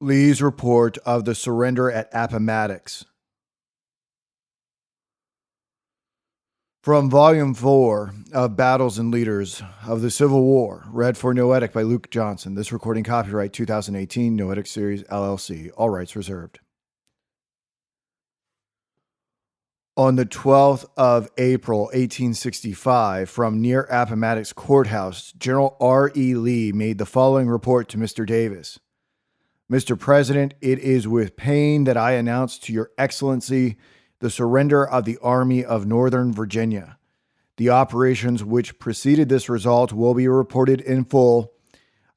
Lee's report of the surrender at Appomattox. From Volume 4 of Battles and Leaders of the Civil War, read for NOETIC by Luke Johnson. This recording copyright 2018, NOETIC Series, LLC. All rights reserved. On the 12th of April, 1865, from near Appomattox Courthouse, General R.E. Lee made the following report to Mr. Davis. Mr. President, it is with pain that I announce to Your Excellency the surrender of the Army of Northern Virginia. The operations which preceded this result will be reported in full.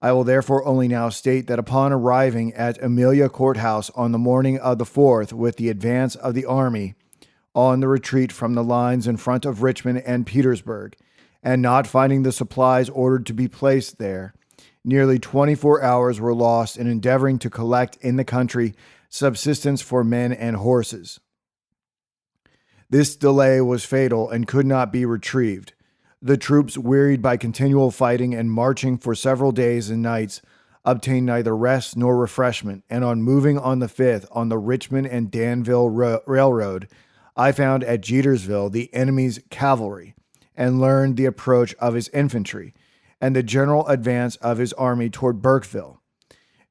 I will therefore only now state that upon arriving at Amelia Courthouse on the morning of the 4th with the advance of the Army, on the retreat from the lines in front of Richmond and Petersburg, and not finding the supplies ordered to be placed there, nearly 24 hours were lost in endeavoring to collect in the country subsistence for men and horses. This delay was fatal and could not be retrieved. The troops, wearied by continual fighting and marching for several days and nights, obtained neither rest nor refreshment, and on moving on the 5th on the Richmond and Danville Railroad, I found at Jetersville the enemy's cavalry, and learned the approach of his infantry, and the general advance of his army toward Burkeville.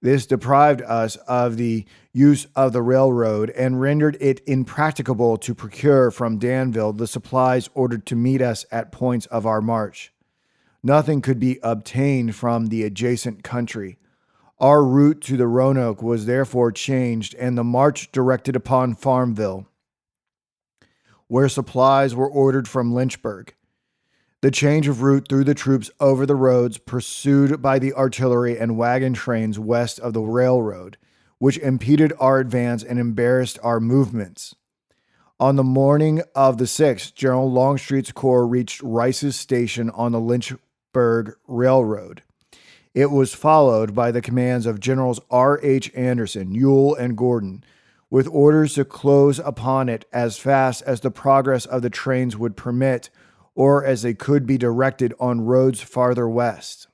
This deprived us of the use of the railroad and rendered it impracticable to procure from Danville the supplies ordered to meet us at points of our march. Nothing could be obtained from the adjacent country. Our route to the Roanoke was therefore changed, and the march directed upon Farmville, where supplies were ordered from Lynchburg. The change of route threw the troops over the roads pursued by the artillery and wagon trains west of the railroad, which impeded our advance and embarrassed our movements. On the morning of the 6th, General Longstreet's corps reached Rice's Station on the Lynchburg Railroad. It was followed by the commands of Generals R.H. Anderson, Ewell, and Gordon, with orders to close upon it as fast as the progress of the trains would permit, or as they could be directed on roads farther west.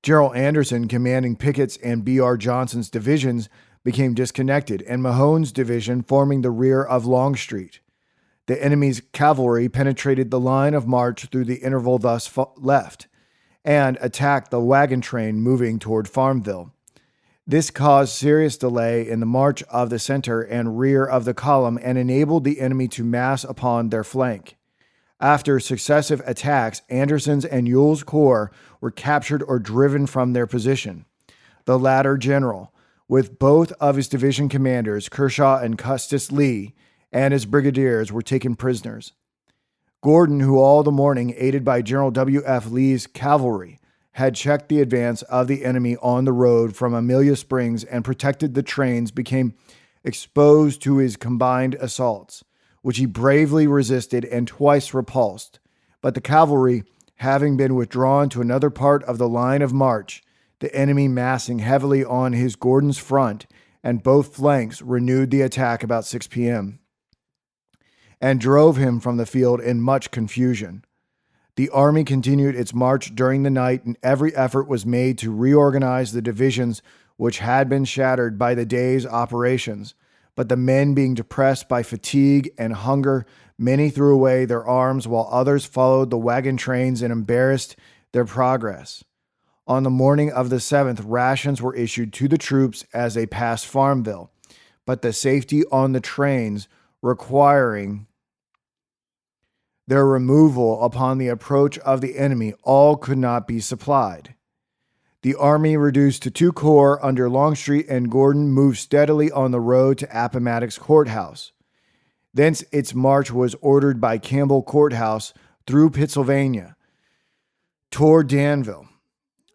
General Anderson, commanding Pickett's and B.R. Johnson's divisions, became disconnected, and Mahone's division forming the rear of Longstreet. The enemy's cavalry penetrated the line of march through the interval thus left, and attacked the wagon train moving toward Farmville. This caused serious delay in the march of the center and rear of the column and enabled the enemy to mass upon their flank. After successive attacks, Anderson's and Ewell's corps were captured or driven from their position. The latter general, with both of his division commanders, Kershaw and Custis Lee, and his brigadiers, were taken prisoners. Gordon, who all the morning, aided by General W.F. Lee's cavalry, had checked the advance of the enemy on the road from Amelia Springs and protected the trains, became exposed to his combined assaults, which he bravely resisted and twice repulsed. But the cavalry, having been withdrawn to another part of the line of march, the enemy massing heavily on his Gordon's front and both flanks, renewed the attack about 6 p.m. and drove him from the field in much confusion. The army continued its march during the night, and every effort was made to reorganize the divisions which had been shattered by the day's operations. But the men being depressed by fatigue and hunger, many threw away their arms, while others followed the wagon trains and embarrassed their progress. On the morning of the 7th, rations were issued to the troops as they passed Farmville, but the safety on the trains requiring their removal upon the approach of the enemy, all could not be supplied. The army, reduced to 2 corps under Longstreet and Gordon, moved steadily on the road to Appomattox Courthouse. Thence its march was ordered by Campbell Courthouse through Pennsylvania toward Danville.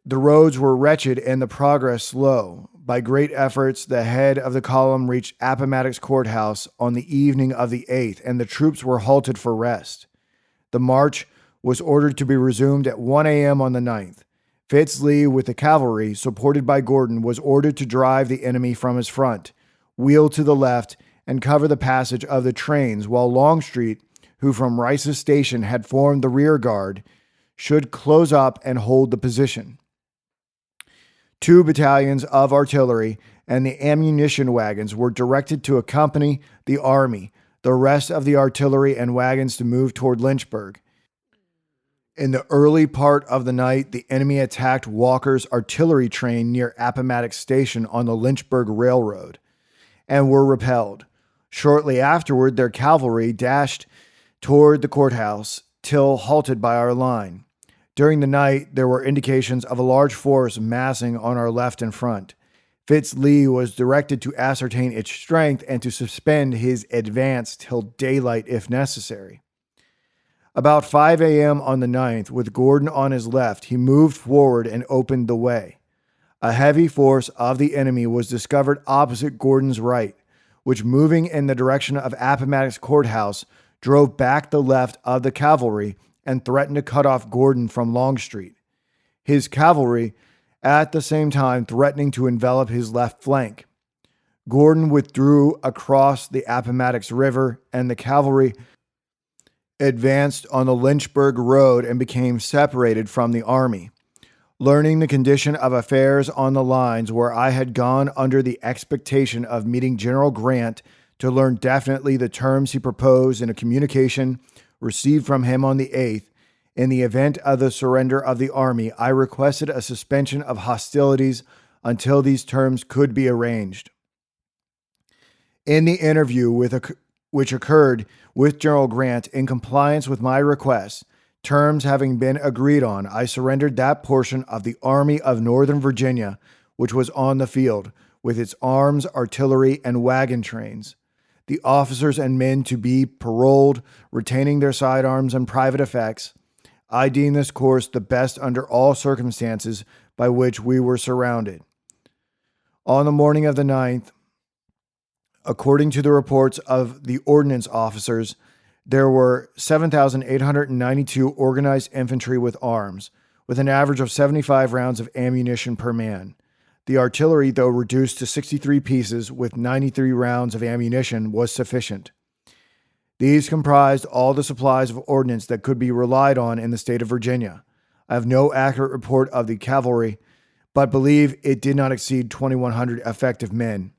The roads were wretched and the progress slow. By great efforts, the head of the column reached Appomattox Courthouse on the evening of the 8th, and the troops were halted for rest. The march was ordered to be resumed at 1 a.m. on the 9th. Fitz Lee, with the cavalry, supported by Gordon, was ordered to drive the enemy from his front, wheel to the left, and cover the passage of the trains, while Longstreet, who from Rice's Station had formed the rear guard, should close up and hold the position. 2 battalions of artillery and the ammunition wagons were directed to accompany the army, the rest of the artillery and wagons to move toward Lynchburg. In the early part of the night, the enemy attacked Walker's artillery train near Appomattox Station on the Lynchburg Railroad and were repelled. Shortly afterward, their cavalry dashed toward the courthouse till halted by our line. During the night, there were indications of a large force massing on our left and front. Fitz Lee was directed to ascertain its strength and to suspend his advance till daylight if necessary. About 5 a.m. on the 9th, with Gordon on his left, he moved forward and opened the way. A heavy force of the enemy was discovered opposite Gordon's right, which, moving in the direction of Appomattox Courthouse, drove back the left of the cavalry and threatened to cut off Gordon from Longstreet. His cavalry, at the same time, threatening to envelop his left flank. Gordon withdrew across the Appomattox River, and the cavalry advanced on the Lynchburg Road and became separated from the army. Learning the condition of affairs on the lines where I had gone under the expectation of meeting General Grant to learn definitely the terms he proposed in a communication received from him on the 8th, in the event of the surrender of the army, I requested a suspension of hostilities until these terms could be arranged. In the interview which occurred with General Grant in compliance with my request, terms having been agreed on, I surrendered that portion of the Army of Northern Virginia which was on the field, with its arms, artillery, and wagon trains. The officers and men to be paroled, retaining their sidearms and private effects. I deem this course the best under all circumstances by which we were surrounded. On the morning of the 9th, according to the reports of the ordnance officers, there were 7,892 organized infantry with arms, with an average of 75 rounds of ammunition per man. The artillery, though reduced to 63 pieces with 93 rounds of ammunition, was sufficient. These comprised all the supplies of ordnance that could be relied on in the state of Virginia. I have no accurate report of the cavalry, but believe it did not exceed 2,100 effective men.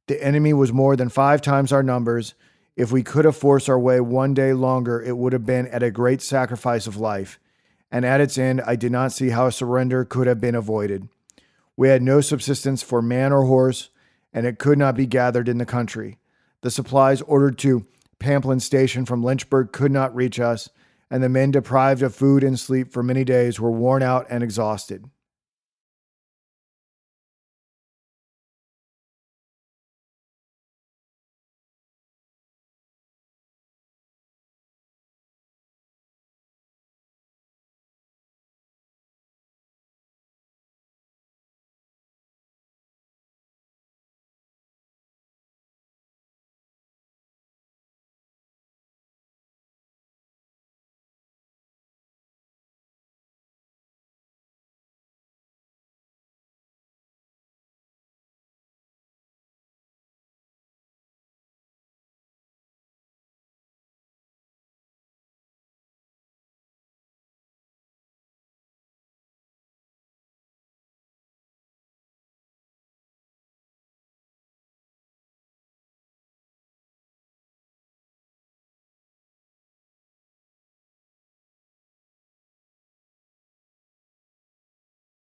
The enemy was more than 5 times our numbers. If we could have forced our way one day longer, it would have been at a great sacrifice of life, and at its end, I did not see how a surrender could have been avoided. We had no subsistence for man or horse, and it could not be gathered in the country. The supplies ordered to Pamplin Station from Lynchburg could not reach us, and the men deprived of food and sleep for many days were worn out and exhausted.